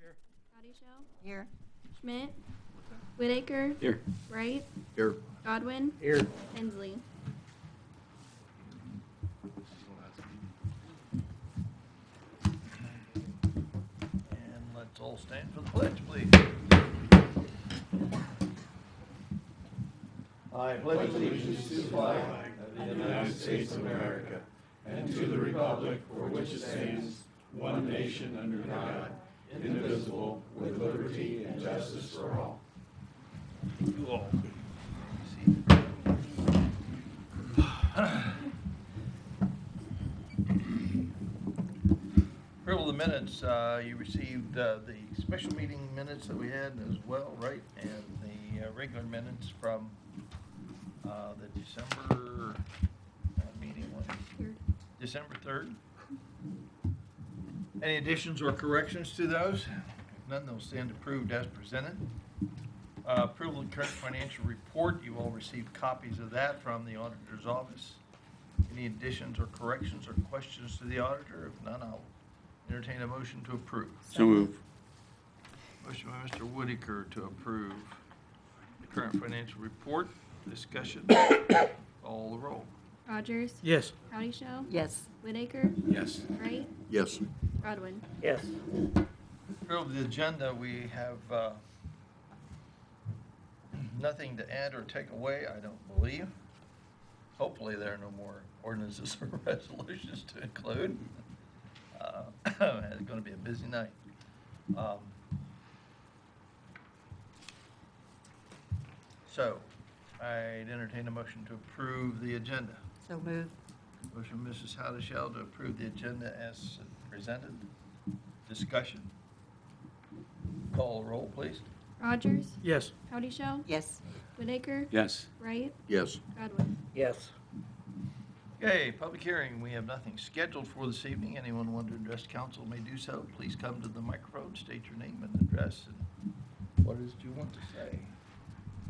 Here. Howdy Shell. Here. Schmidt. Whitaker. Here. Wright. Here. Godwin. Here. Hensley. And let's all stand for the pledge, please. I pledge allegiance to the flag of the United States of America and to the republic for which it stands, one nation under God, indivisible, with liberty and justice for all. You all. Approval of the minutes, you received the special meeting minutes that we had as well, right? And the regular minutes from the December meeting, December 3rd. Any additions or corrections to those? If none, they'll stand approved as presented. Approval of current financial report, you all received copies of that from the auditor's office. Any additions or corrections or questions to the auditor? If none, I'll entertain a motion to approve. So move. Motion by Mr. Whitaker to approve the current financial report. Discussion. Call the roll. Rogers. Yes. Howdy Shell. Yes. Whitaker. Yes. Wright. Yes. Godwin. Yes. Approval of the agenda, we have nothing to add or take away, I don't believe. Hopefully there are no more ordinances or resolutions to include. It's going to be a busy night. So, I'd entertain a motion to approve the agenda. So moved. Motion by Mrs. Howdeshell to approve the agenda as presented. Discussion. Call the roll, please. Rogers. Yes. Howdy Shell. Yes. Whitaker. Yes. Wright. Yes. Godwin. Yes. Okay, public hearing. We have nothing scheduled for this evening. Anyone want to address council may do so. Please come to the microphone, state your name and address, and what is it you want to say?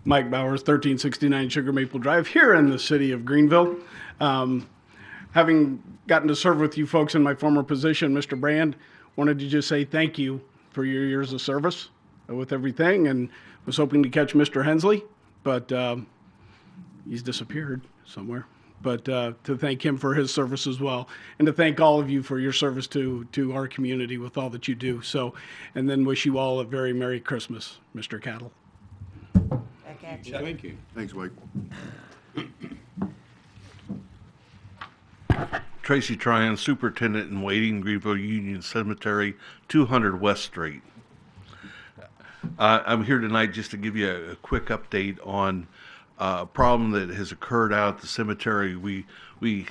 Mike Bowers, 1369 Sugar Maple Drive, here in the city of Greenville. Having gotten to serve with you folks in my former position, Mr. Brand, wanted to just say thank you for your years of service with everything, and was hoping to catch Mr. Hensley, but he's disappeared somewhere. But to thank him for his service as well, and to thank all of you for your service to our community with all that you do. So, and then wish you all a very Merry Christmas, Mr. Cattle. Back at you. Thank you. Thanks, Mike. Tracy Tryon, Superintendent in Waiting, Greenville Union Cemetery, 200 West Street. I'm here tonight just to give you a quick update on a problem that has occurred out at the cemetery. We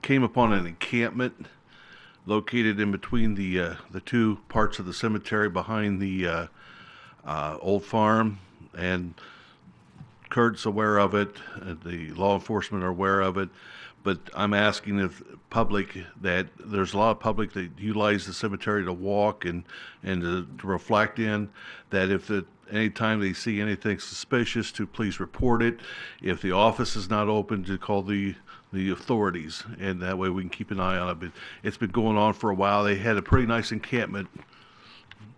came upon an encampment located in between the two parts of the cemetery behind the old farm, and Kurt's aware of it. The law enforcement are aware of it. But I'm asking if public, that there's a lot of public that utilize the cemetery to walk and to reflect in, that if at any time they see anything suspicious, to please report it. If the office is not open, to call the authorities, and that way we can keep an eye on it. But it's been going on for a while. They had a pretty nice encampment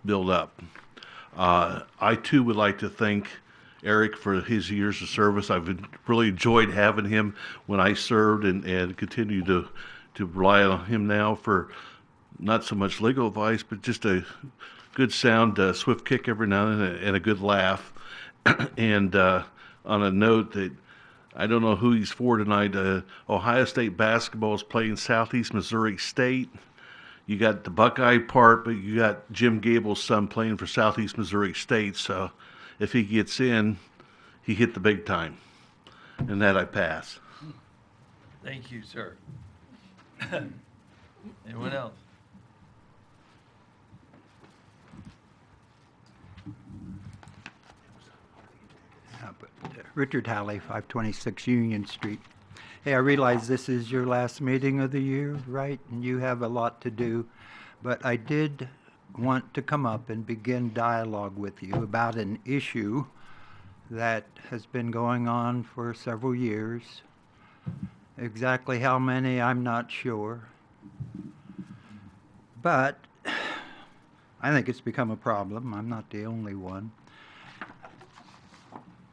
built up. I too would like to thank Eric for his years of service. I've really enjoyed having him when I served, and continue to rely on him now for not so much legal advice, but just a good sound, swift kick every now and then, and a good laugh. And on a note that I don't know who he's for tonight, Ohio State basketball is playing Southeast Missouri State. You got the Buckeye part, but you got Jim Gable's son playing for Southeast Missouri State. So if he gets in, he hit the big time. And that I pass. Thank you, sir. Anyone else? Richard Halley, 526 Union Street. Hey, I realize this is your last meeting of the year, right? And you have a lot to do. But I did want to come up and begin dialogue with you about an issue that has been going on for several years. Exactly how many, I'm not sure. But I think it's become a problem. I'm not the only one.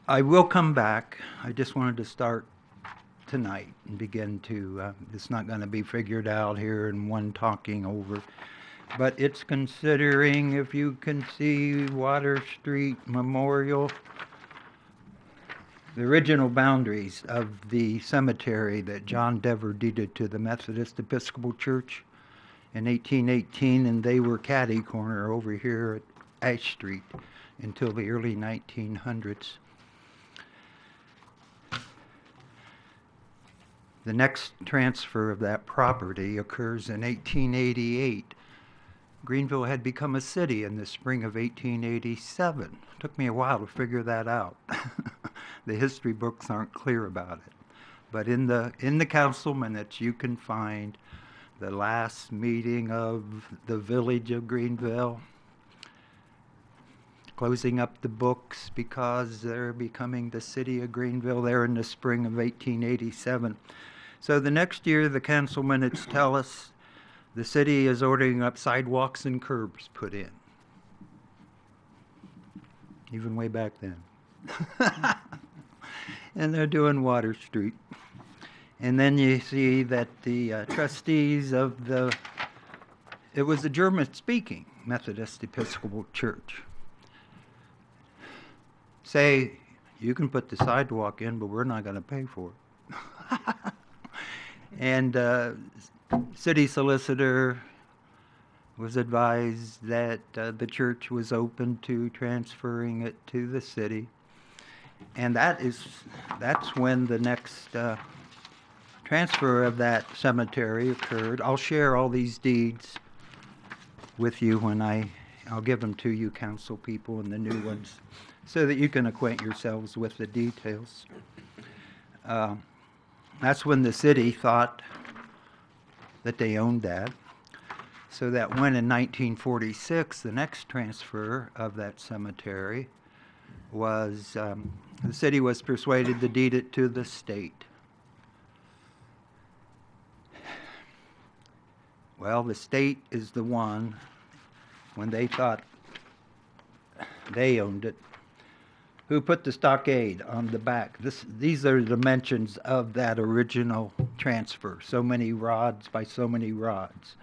I will come back. I just wanted to start tonight and begin to, it's not going to be figured out here in one talking over, but it's considering, if you can see Water Street Memorial, the original boundaries of the cemetery that John Dever deeded to the Methodist Episcopal Church in 1818, and they were catty corner over here at Ash Street until the early 1900s. The next transfer of that property occurs in 1888. Greenville had become a city in the spring of 1887. Took me a while to figure that out. The history books aren't clear about it. But in the council minutes, you can find the last meeting of the village of Greenville, closing up the books because they're becoming the city of Greenville there in the spring of 1887. So the next year, the council minutes tell us the city is ordering up sidewalks and curbs put in. Even way back then. And they're doing Water Street. And then you see that the trustees of it was the German-speaking Methodist Episcopal Church, say, you can put the sidewalk in, but we're not going to pay for it. And city solicitor was advised that the church was open to transferring it to the city. And that's when the next transfer of that cemetery occurred. I'll share all these deeds with you when I'll give them to you, council people, and the new ones, so that you can acquaint yourselves with the details. That's when the city thought that they owned that. So that when in 1946, the next transfer of that cemetery was, the city was persuaded to deed it to the state. Well, the state is the one, when they thought they owned it, who put the stockade on the back. These are the dimensions of that original transfer, so many rods by so many rods.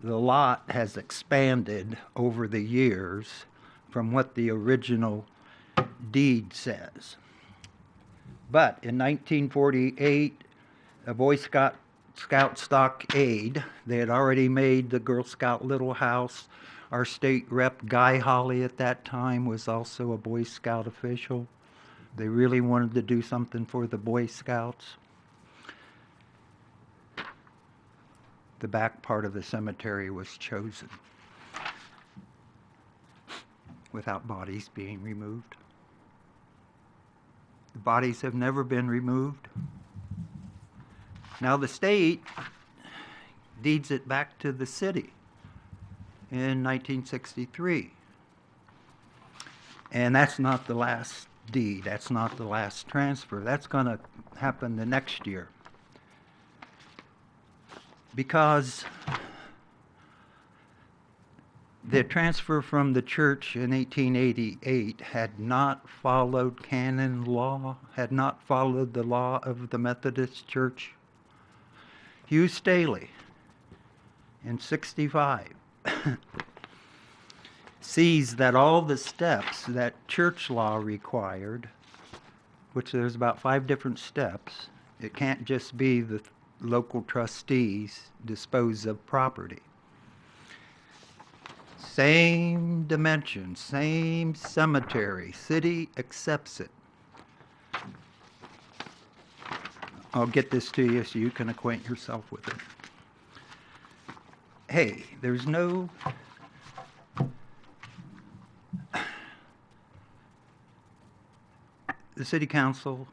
The lot has expanded over the years from what the original deed says. But in 1948, a Boy Scout stockade, they had already made the Girl Scout Little House. Our state rep, Guy Holly, at that time was also a Boy Scout official. They really wanted to do something for the Boy Scouts. The back part of the cemetery was chosen without bodies being removed. The bodies have never been removed. Now the state deeds it back to the city in 1963. And that's not the last deed. That's not the last transfer. That's going to happen the next year. Because the transfer from the church in 1888 had not followed canon law, had not followed the law of the Methodist Church. Hugh Staley, in 65, sees that all the steps that church law required, which there's about 5 different steps, it can't just be the local trustees dispose of property. Same dimension, same cemetery, city accepts it. I'll get this to you so you can acquaint yourself with it. Hey, there's no the city council,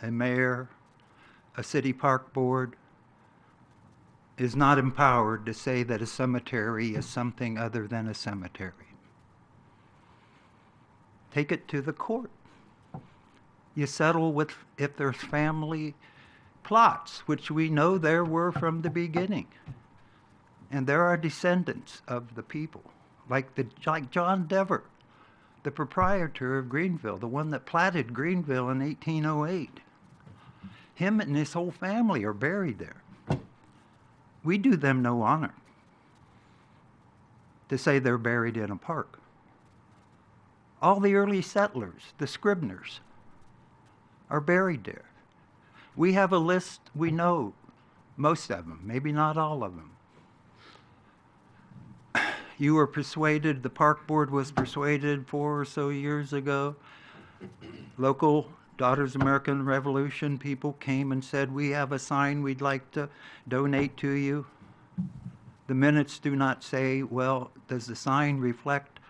a mayor, a city park board is not empowered to say that a cemetery is something other than a cemetery. Take it to the court. You settle with, if there's family plots, which we know there were from the beginning. And there are descendants of the people like John Dever, the proprietor of Greenville, the one that platted Greenville in 1808. Him and his whole family are buried there. We do them no honor to say they're buried in a park. All the early settlers, the Scribners, are buried there. We have a list, we know most of them, maybe not all of them. You were persuaded, the park board was persuaded 4 or so years ago. Local Daughters of American Revolution people came and said, we have a sign we'd like to donate to you. The minutes do not say, well, does the sign reflect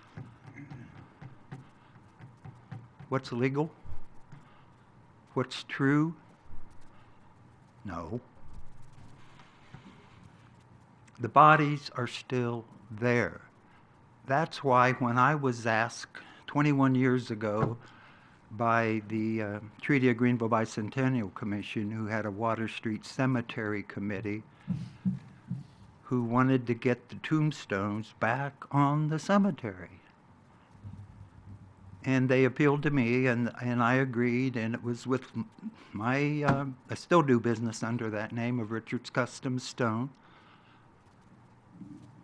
what's legal? What's true? No. The bodies are still there. That's why when I was asked 21 years ago by the Treaty of Greenville Bicentennial Commission, who had a Water Street Cemetery Committee, who wanted to get the tombstones back on the cemetery. And they appealed to me, and I agreed, and it was with my, I still do business under that name of Richard's Custom Stone.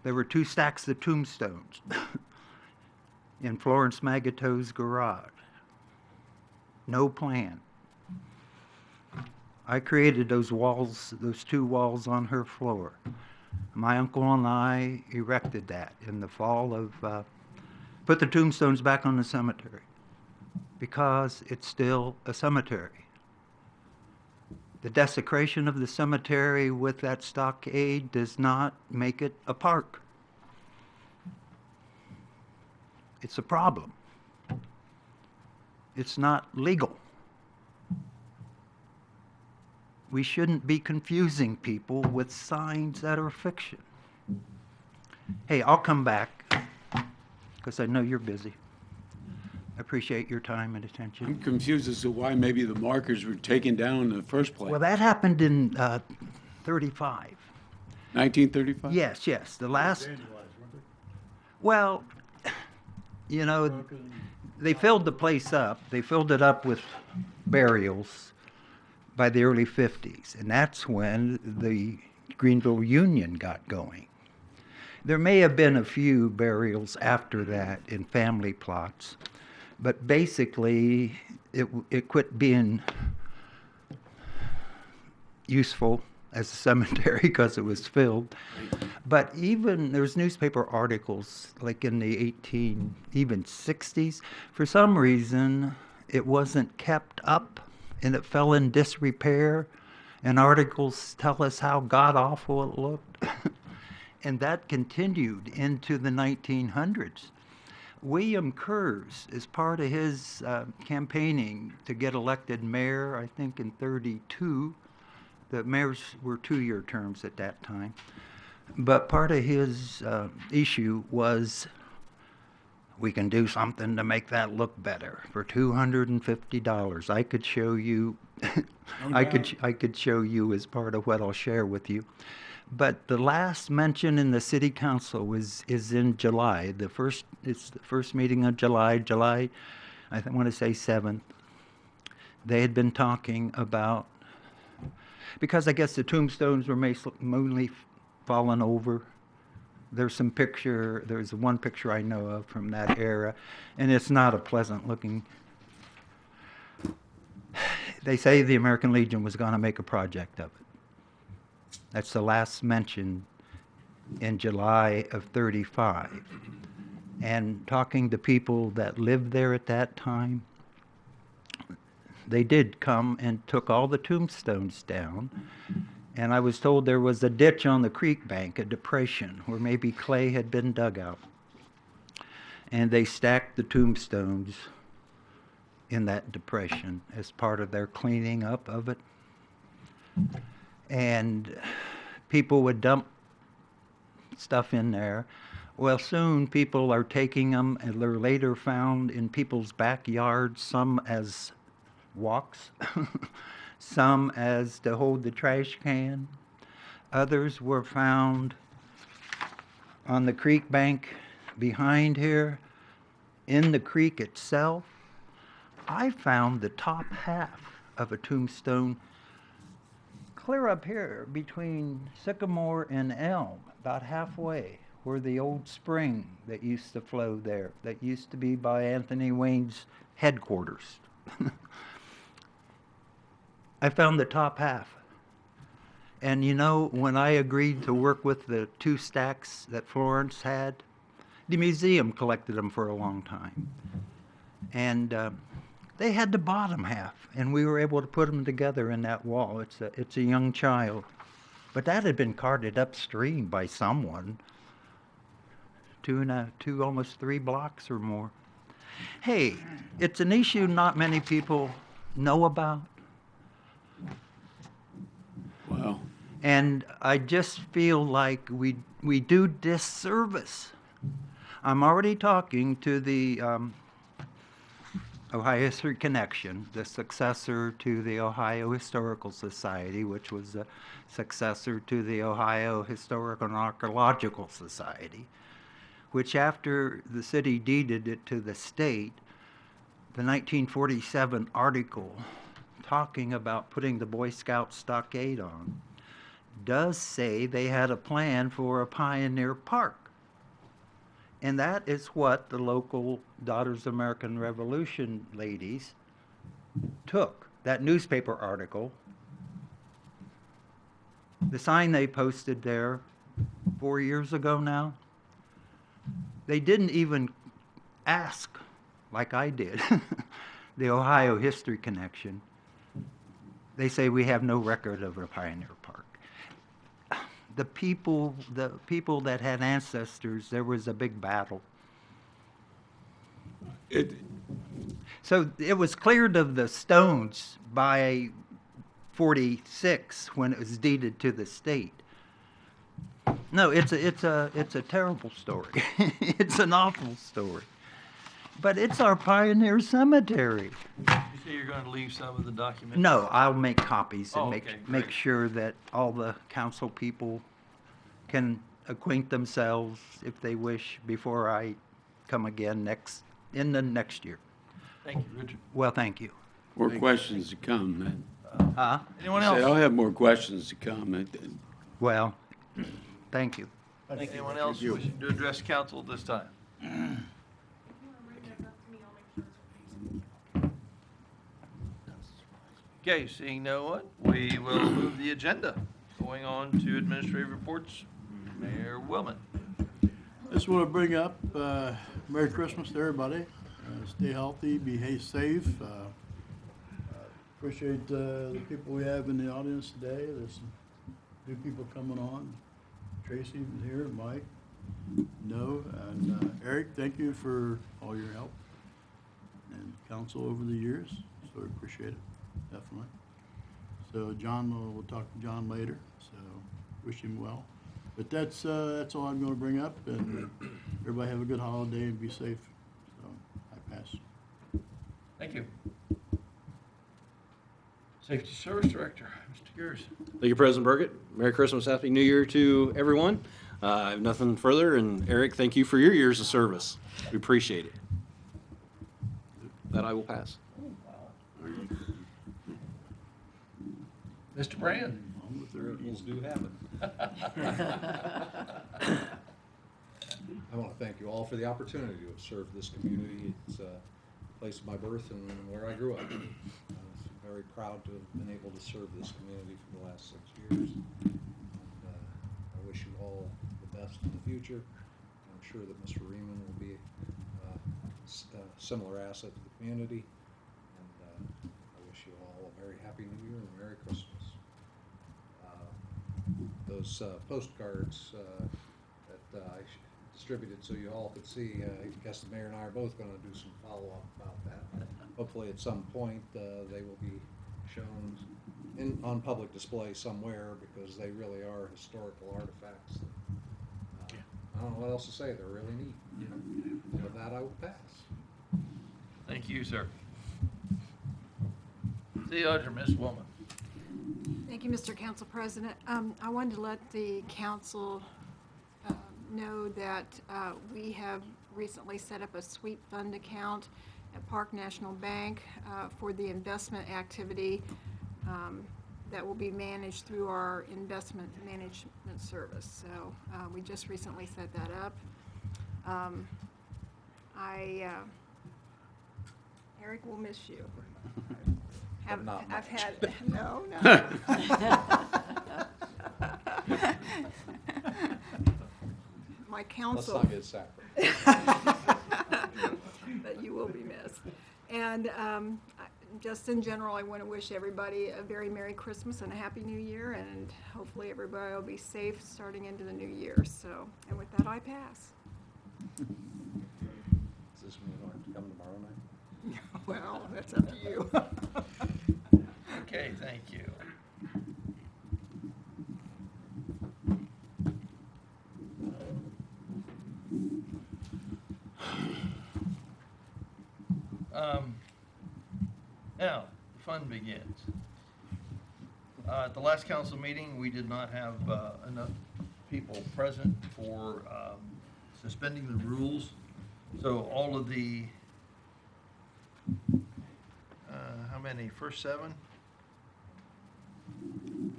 There were 2 stacks of tombstones in Florence Magato's garage. No plan. I created those walls, those 2 walls on her floor. My uncle and I erected that in the fall of, put the tombstones back on the cemetery because it's still a cemetery. The desecration of the cemetery with that stockade does not make it a park. It's a problem. It's not legal. We shouldn't be confusing people with signs that are fiction. Hey, I'll come back because I know you're busy. I appreciate your time and attention. I'm confused as to why maybe the markers were taken down in the first place. Well, that happened in 35. 1935? Yes, yes. The last. Well, you know, they filled the place up. They filled it up with burials by the early 50s, and that's when the Greenville Union got going. There may have been a few burials after that in family plots, but basically it quit being useful as a cemetery because it was filled. But even there's newspaper articles like in the even 60s. For some reason, it wasn't kept up and it fell in disrepair. And articles tell us how god-awful it looked. And that continued into the 1900s. William Kurz, as part of his campaigning to get elected mayor, I think in 32, the mayors were 2-year terms at that time. But part of his issue was we can do something to make that look better for $250. I could show you, I could show you as part of what I'll share with you. But the last mention in the city council is in July. It's the first meeting of July, I want to say 7th. They had been talking about, because I guess the tombstones were mainly fallen over. There's one picture I know of from that era, and it's not a pleasant looking. They say the American Legion was going to make a project of it. That's the last mention in July of 35. And talking to people that lived there at that time, they did come and took all the tombstones down. And I was told there was a ditch on the creek bank, a depression, where maybe clay had been dug out. And they stacked the tombstones in that depression as part of their cleaning up of it. And people would dump stuff in there. Well, soon people are taking them, and they're later found in people's backyards, some as walks, some as to hold the trash can. Others were found on the creek bank behind here, in the creek itself, I found the top half of a tombstone clear up here between Sycamore and Elm, about halfway, where the old spring that used to flow there, that used to be by Anthony Wayne's headquarters. I found the top half. And you know, when I agreed to work with the 2 stacks that Florence had, the museum collected them for a long time. And they had the bottom half, and we were able to put them together in that wall. It's a young child. But that had been carted upstream by someone, 2 almost 3 blocks or more. Hey, it's an issue not many people know about. Wow. And I just feel like we do disservice. I'm already talking to the Ohio History Connection, the successor to the Ohio Historical Society, which was the successor to the Ohio Historical and Archaeological Society, which after the city deeded it to the state, the 1947 article talking about putting the Boy Scout stockade on does say they had a plan for a pioneer park. And that is what the local Daughters of American Revolution ladies took. That newspaper article, the sign they posted there 4 years ago now, they didn't even ask, like I did, the Ohio History Connection. They say we have no record of a pioneer park. The people that had ancestors, there was a big battle. So it was cleared of the stones by 46 when it was deeded to the state. No, it's a terrible story. It's an awful story. But it's our pioneer cemetery. You say you're going to leave some of the documents? No, I'll make copies and Oh, make okay, make great. sure that all the council people can acquaint themselves, if they wish, before I come again in the next year. Thank you, Richard. Well, thank you. More questions to come, man. Huh? Anyone Say, I'll else? have more questions to come. Well, thank you. Anyone else wishing to address council at this time? Okay, seeing no one, we will move the agenda. Going on to administrative reports, Mayor Willman. Just want to bring up, Merry Christmas to everybody. Stay healthy, behave safe. Appreciate the people we have in the audience today. There's some new people coming on. Tracy was here, Mike, No, and Eric, thank you for all your help and counsel over the years. So we appreciate it, definitely. So John, we'll talk to John later, so wish him well. But that's all I'm gonna bring up, and everybody have a good holiday and be safe. So I pass. Thank you. Safety Service Director, Mr. Gers. Thank you, President Burkett. Merry Christmas, Happy New Year to everyone. I have nothing further, and Eric, thank you for your years of service. We appreciate it. That I will pass. Mr. Brand. Miracles do happen. I want to thank you all for the opportunity to serve this community. It's a place of my birth and where I grew up. I was very proud to have been able to serve this community for the last 6 years. And, I wish you all the best in the future. I'm sure that Mr. Reeman will be a similar asset to the community. And I wish you all a very happy New Year and a Merry Christmas. Those postcards that I distributed so you all could see, I guess the mayor and I are both going to do some follow-up about that. Hopefully at some point they will be shown on public display somewhere, because they really are historical artifacts. I don't know what else to say. They're really neat. And with that, I will pass. Thank you, sir. City Auditor, Ms. Woolman. Thank you, Mr. Council President. I wanted to let the council know that we have recently set up a sweep fund account at Park National Bank for the investment activity that will be managed through our investment management service. So we just recently set that up. Eric will miss you. Not I've much. had, no. My Let's counsel. not get sacked. But you will be missed. And just in general, I want to wish everybody a very Merry Christmas and a Happy New Year, and hopefully everybody will be safe starting into the new year. So, and with that, I pass. Does this mean I have to come tomorrow night? Well, that's up to you. Okay, thank you. Now, the fun begins. At the last council meeting, we did not have enough people present for suspending the rules. So all of the, how many, first 7?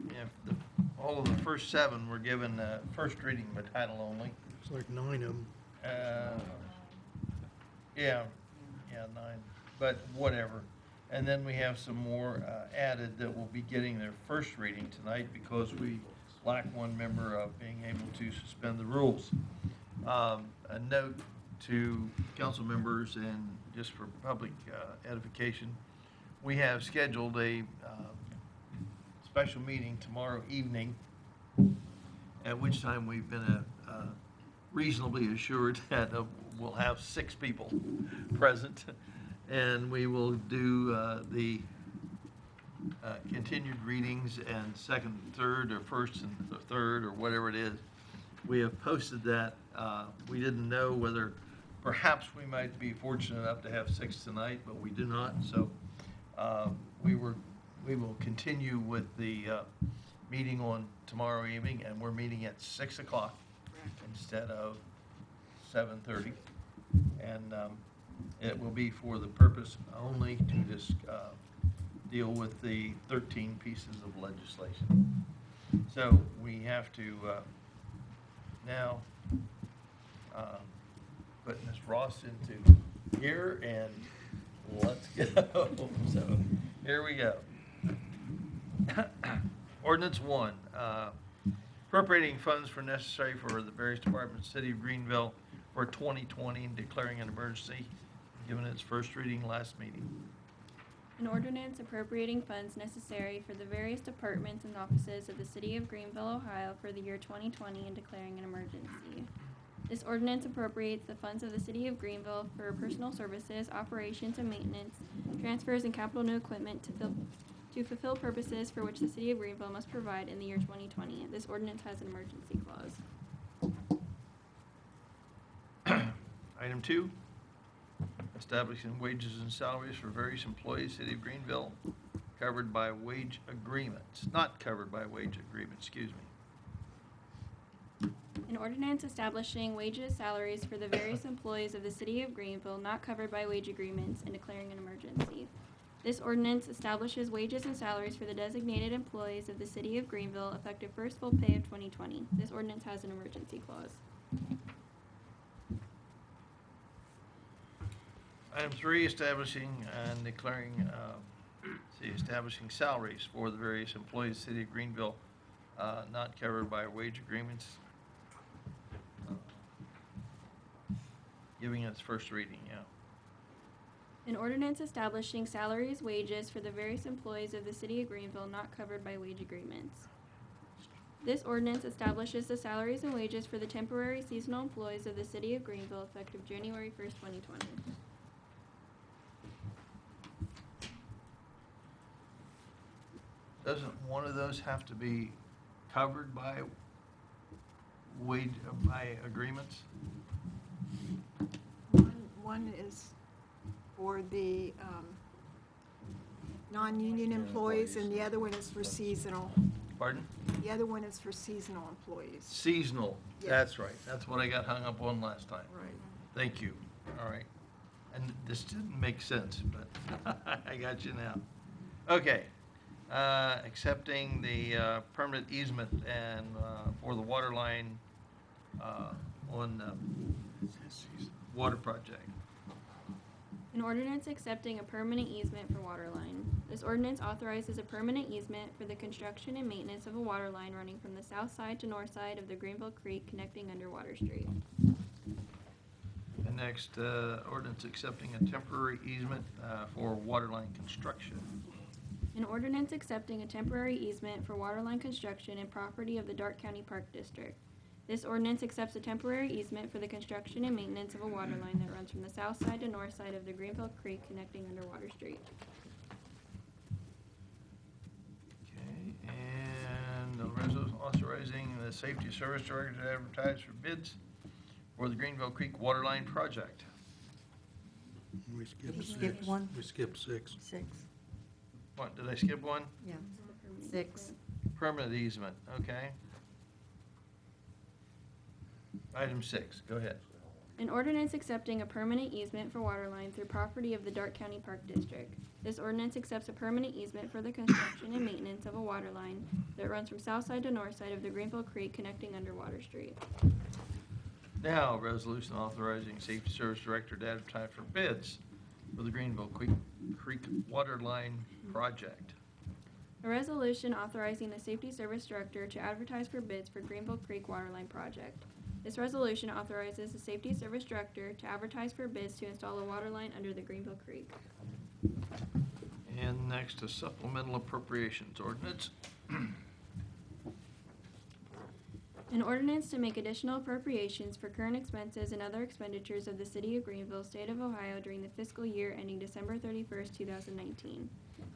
Yeah, all of the first 7 were given first reading by title only. It's like 9 of them. Yeah, 9, but whatever. And then we have some more added that will be getting their first reading tonight because we lack one member of being able to suspend the rules. A note to council members and just for public edification, we have scheduled a special meeting tomorrow evening, at which time we've been reasonably assured that we'll have 6 people present, and we will do the continued readings and second, third, or first and the third, or whatever it is. We have posted that. We didn't know whether perhaps we might be fortunate enough to have 6 tonight, but we do not. So we will continue with the meeting on tomorrow evening, and we're meeting at 6 o'clock instead of 7:30. And it will be for the purpose only to just deal with the 13 pieces of legislation. So we have to now put Ms. Ross into here, and let's go. So here we go. Ordinance 1, appropriating funds for necessary for the various departments, City of Greenville for 2020 and declaring an emergency, given its first reading last meeting. An ordinance appropriating funds necessary for the various departments and offices of the City of Greenville, Ohio for the year 2020 and declaring an emergency. This ordinance appropriates the funds of the City of Greenville for personal services, operations and maintenance, transfers and capital new equipment to fulfill purposes for which the City of Greenville must provide in the year 2020. This ordinance has an emergency clause. Item 2, establishing wages and salaries for various employees, City of Greenville, covered by wage agreements, not covered by wage agreements, excuse me. An ordinance establishing wages, salaries for the various employees of the City of Greenville not covered by wage agreements and declaring an emergency. This ordinance establishes wages and salaries for the designated employees of the City of Greenville effective first full pay of 2020. This ordinance has an emergency clause. Item 3, establishing and declaring, establishing salaries for the various employees of the City of Greenville not covered by wage agreements. Giving its first reading, yeah. An ordinance establishing salaries, wages for the various employees of the City of Greenville not covered by wage agreements. This ordinance establishes the salaries and wages for the temporary seasonal employees of the City of Greenville effective January 1st, 2020. Doesn't one of those have to be covered by agreements? One is for the non-union employees, and the other one is for seasonal. Pardon? The other one is for seasonal employees. Seasonal, Yes. that's right. That's what I got hung up on last time. Right. Thank you. All right. And this didn't make sense, but I got you now. Okay. Accepting the permanent easement and for the water line on water project. An ordinance accepting a permanent easement for water line. This ordinance authorizes a permanent easement for the construction and maintenance of a water line running from the south side to north side of the Greenville Creek connecting under Water Street. And next, ordinance accepting a temporary easement for water line construction. An ordinance accepting a temporary easement for water line construction and property of the Dark County Park District. This ordinance accepts a temporary easement for the construction and maintenance of a water line that runs from the south side to north side of the Greenville Creek connecting under Water Street. Okay, and the resolution authorizing the safety service director to advertise for bids for the Greenville Creek water line project. We Did you skipped skip six. one? We skipped 6. 6, What, did I skip one? yeah. Permanent 6. easement. Permanent easement, okay. Item 6, go ahead. An ordinance accepting a permanent easement for water line through property of the Dark County Park District. This ordinance accepts a permanent easement for the construction and maintenance of a water line that runs from south side to north side of the Greenville Creek connecting under Water Street. Now, resolution authorizing safety service director to advertise for bids for the Greenville Creek water line project. A resolution authorizing the safety service director to advertise for bids for Greenville Creek water line project. This resolution authorizes the safety service director to advertise for bids to install a water line under the Greenville Creek. And next, a supplemental appropriations ordinance. An ordinance to make additional appropriations for current expenses and other expenditures of the City of Greenville, State of Ohio during the fiscal year ending December 31st, 2019.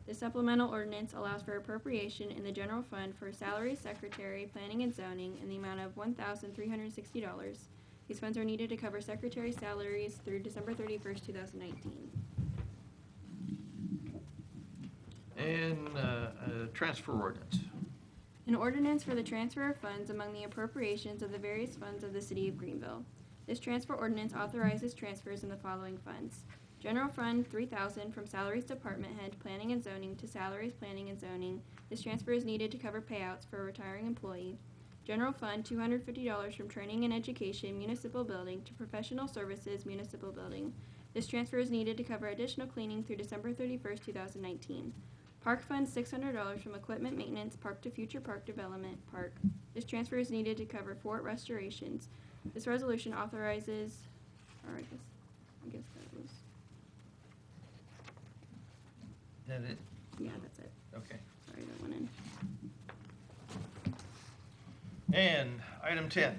The supplemental ordinance allows for appropriation in the general fund for salary, secretary, planning and zoning in the amount of $1,360. These funds are needed to cover secretary salaries through December 31st, 2019. And a transfer ordinance. An ordinance for the transfer of funds among the appropriations of the various funds of the City of Greenville. This transfer ordinance authorizes transfers in the following funds. General Fund 3,000 from Salaries Department Head, Planning and Zoning to Salaries, Planning and Zoning. This transfer is needed to cover payouts for a retiring employee. General Fund $250 from Training and Education, Municipal Building to Professional Services, Municipal Building. This transfer is needed to cover additional cleaning through December 31st, 2019. Park Fund $600 from Equipment Maintenance, Park to Future Park Development, Park. This transfer is needed to cover fort restorations. This resolution authorizes, or I guess that was, That it? yeah, that's it. Okay. Sorry, that went in. And item 10,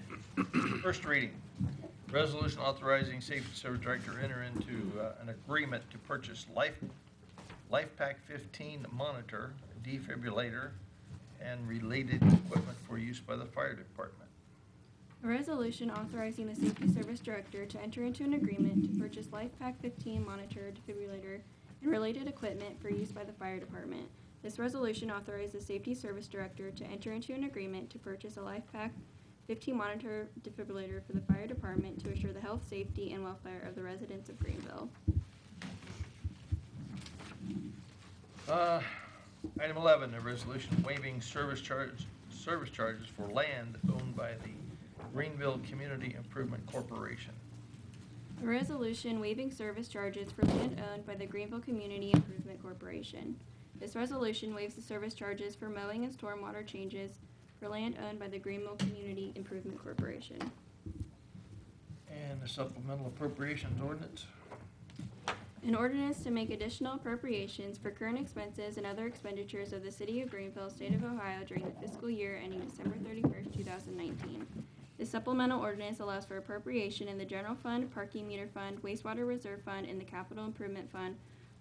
first reading. Resolution authorizing safety service director to enter into an agreement to purchase LifePak 15 monitor, defibrillator, and related equipment for use by the fire department. A resolution authorizing the Safety Service Director to enter into an agreement to purchase LifePak 15 monitor, defibrillator, and related equipment for use by the fire department. This resolution authorizes the Safety Service Director to enter into an agreement to purchase a LifePak 15 monitor defibrillator for the fire department to assure the health, safety, and welfare of the residents of Greenville. Item 11, a resolution waiving service charges for land owned by the Greenville Community Improvement Corporation. A resolution waiving service charges for land owned by the Greenville Community Improvement Corporation. This resolution waives the service charges for mowing and stormwater changes for land owned by the Greenville Community Improvement Corporation. And the supplemental appropriations ordinance. An ordinance to make additional appropriations for current expenses and other expenditures of the City of Greenville, State of Ohio during the fiscal year ending December 31st, 2019. This supplemental ordinance allows for appropriation in the General Fund, Parking Meter Fund, Wastewater Reserve Fund, and the Capital Improvement Fund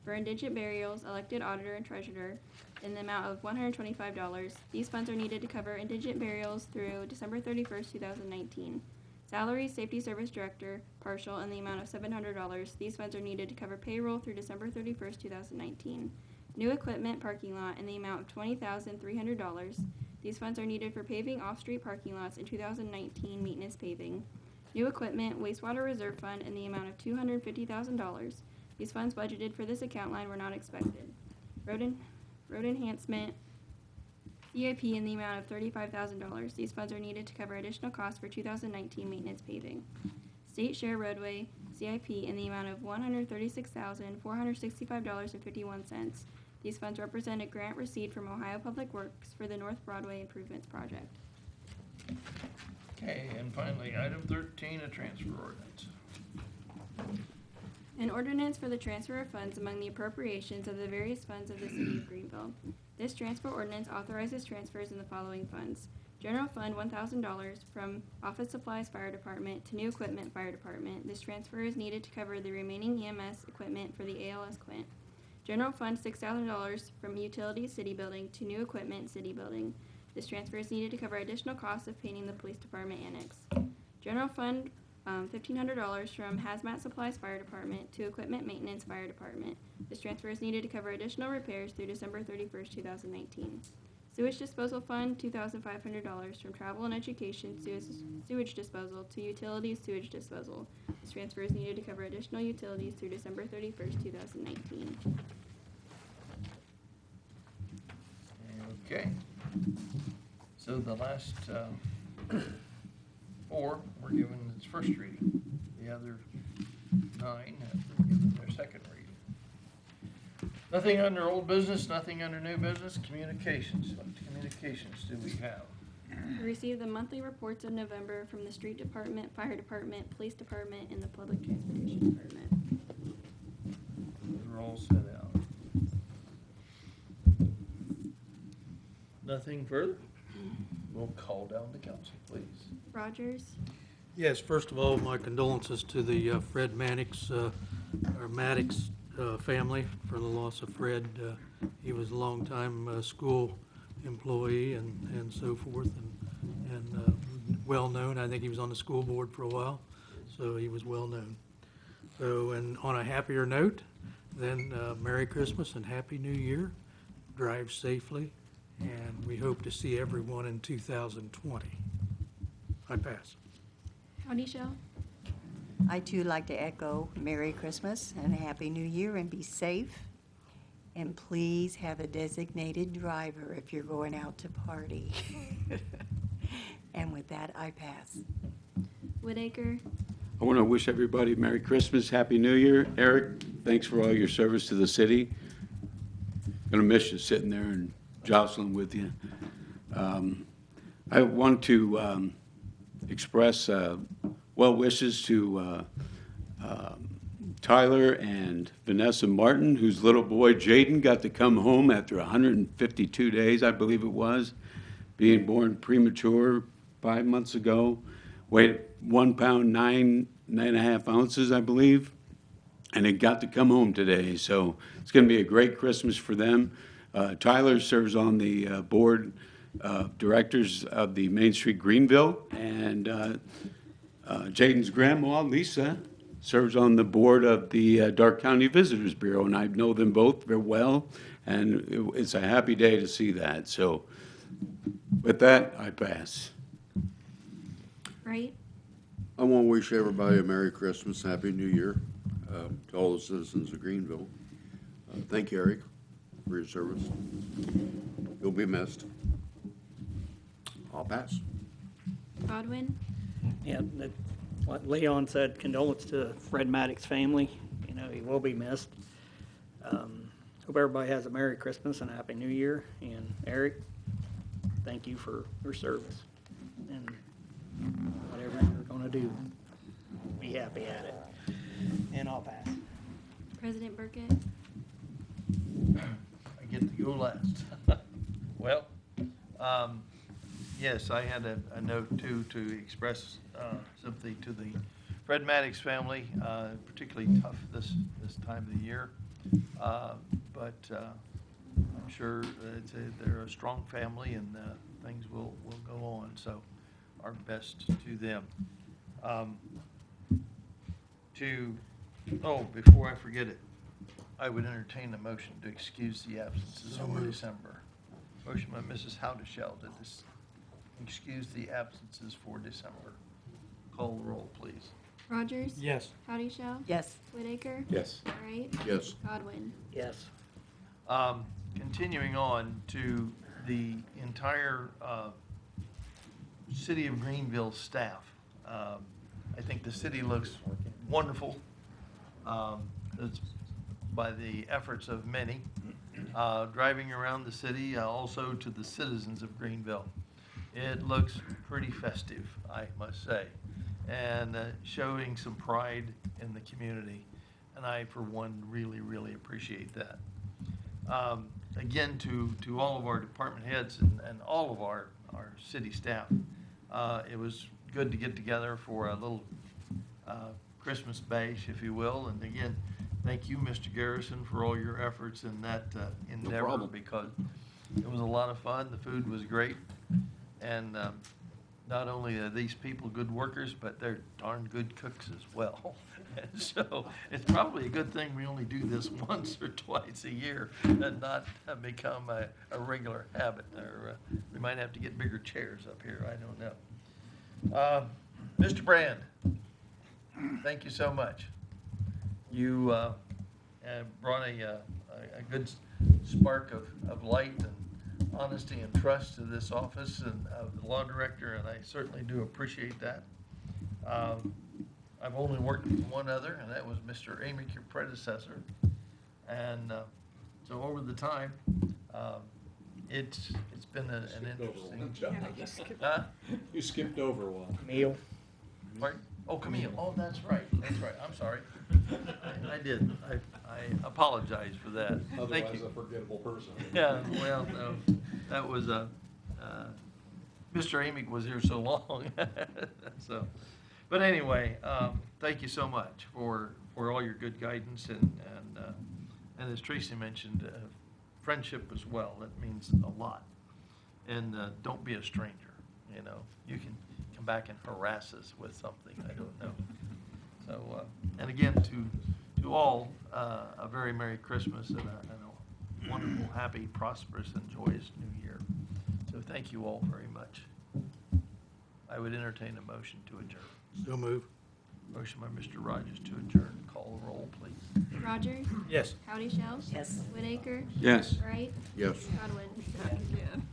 for indigent burials, elected auditor and treasurer in the amount of $125. These funds are needed to cover indigent burials through December 31st, 2019. Salaries, Safety Service Director, partial, in the amount of $700. These funds are needed to cover payroll through December 31st, 2019. New equipment parking lot in the amount of $20,300. These funds are needed for paving off-street parking lots in 2019 maintenance paving. New equipment, wastewater reserve fund in the amount of $250,000. These funds budgeted for this account line were not expected. Road enhancement, CIP in the amount of $35,000. These funds are needed to cover additional costs for 2019 maintenance paving. State share roadway, CIP in the amount of $136,465.51. These funds represent a grant received from Ohio Public Works for the North Broadway Improvements Project. Okay, and finally, item 13, a transfer ordinance. An ordinance for the transfer of funds among the appropriations of the various funds of the City of Greenville. This transfer ordinance authorizes transfers in the following funds. General Fund $1,000 from Office Supplies Fire Department to New Equipment Fire Department. This transfer is needed to cover the remaining EMS equipment for the ALS Quint. General Fund $6,000 from Utilities City Building to New Equipment City Building. This transfer is needed to cover additional costs of painting the Police Department Annex. General Fund $1,500 from Hazmat Supplies Fire Department to Equipment Maintenance Fire Department. This transfer is needed to cover additional repairs through December 31st, 2019. Sewage Disposal Fund $2,500 from Travel and Education Sewage Disposal to Utilities Sewage Disposal. This transfer is needed to cover additional utilities through December 31st, 2019. Okay. So the last four were given its first reading. The other 9 have been given their second reading. Nothing under old business, nothing under new business. Communications. What communications do we have? We received the monthly reports of November from the Street Department, Fire Department, Police Department, and the Public Transportation Department. Those are all set out. Nothing further? We'll call down the council, please. Rogers, Yes, first of all, my condolences to the Fred Maddox family for the loss of Fred. He was a longtime school employee and so forth, and well-known. I think he was on the school board for a while, so he was well-known. So, and on a happier note, then Merry Christmas and Happy New Year. Drive safely, and we hope to see everyone in 2020. I pass. Howdy Shell, I too like to echo Merry Christmas and a Happy New Year, and be safe. And please have a designated driver if you're going out to party. And with that, I pass. Woodacre, I want to wish everybody Merry Christmas, Happy New Year. Eric, thanks for all your service to the city. Gonna miss you sitting there and jostling with you. I want to express well wishes to Tyler and Vanessa Martin, whose little boy Jaden got to come home after 152 days, I believe it was, being born premature 5 months ago, weighed 1 pound 9.5 ounces, I believe, and it got to come home today. So it's going to be a great Christmas for them. Tyler serves on the board of directors of the Main Street Greenville, and Jaden's grandma, Lisa, serves on the board of the Dark County Visitors Bureau, and I know them both very well, and it's a happy day to see that. So with that, I pass. right? I want to wish everybody a Merry Christmas, Happy New Year, to all the citizens of Greenville. Thank you, Eric, for your service. You'll be missed. I'll pass. Godwin, Yeah, what Leon said, condolence to Fred Maddox family. You know, he will be missed. Hope everybody has a Merry Christmas and a Happy New Year. And Eric, thank you for your service. And whatever you're going to do, be happy at it. And I'll pass. President Burkett, I get to go last. Well, yes, I had a note too to express sympathy to the Fred Maddox family, particularly tough this time of the year. But I'm sure they're a strong family, and things will go on. So our best to them. Before I forget it, I would entertain a motion to excuse the absences over December. Motion by Mrs. Howdeshell to excuse the absences for December. Call the roll, please. Rogers? Yes. Howdy-Shell? Yes. Whitaker? Yes. Wright? Yes. Godwin? Yes. Continuing on to the entire City of Greenville staff. I think the city looks wonderful. It's by the efforts of many. Driving around the city, also to the citizens of Greenville. It looks pretty festive, I must say, and showing some pride in the community. And I, for one, really, really appreciate that. Again, to all of our department heads and all of our city staff, it was good to get together for a little Christmas bash, if you will. And again, thank you, Mr. Garrison, for all your efforts in that endeavor, problem. because it was a lot of fun. The food was great. And not only are these people good workers, but they're darn good cooks as well. And so it's probably a good thing we only do this once or twice a year and not become a regular habit. Or we might have to get bigger chairs up here. I don't know. Mr. Brand, thank you so much. You brought a good spark of light and honesty and trust to this office and the law director, and I certainly do appreciate that. I've only worked with one other, and that was Mr. Amick, your predecessor. And so over the time, it's been an interesting. Huh? You skipped over one. Meal. Pardon? Oh, Camille. Oh, that's right. That's right. I'm sorry. I did. I apologize for that. Thank Otherwise you. a forgettable person. Yeah, well, no, that was Mr. Amick was here so long. So, but anyway, thank you so much for all your good guidance and as Tracy mentioned, friendship as well. That means a lot. And don't be a stranger. You know, you can come back and harass us with something. I don't know. So, and again, to all, a very Merry Christmas and a wonderful, happy, prosperous, and joyous New Year. So thank you all very much. I would entertain a motion to adjourn. So move. Motion by Mr. Rogers to adjourn. Call the roll, please. Rogers? Yes. Howdy-Shell? Yes. Whitaker? Yes. Wright? Yes. Godwin? Again.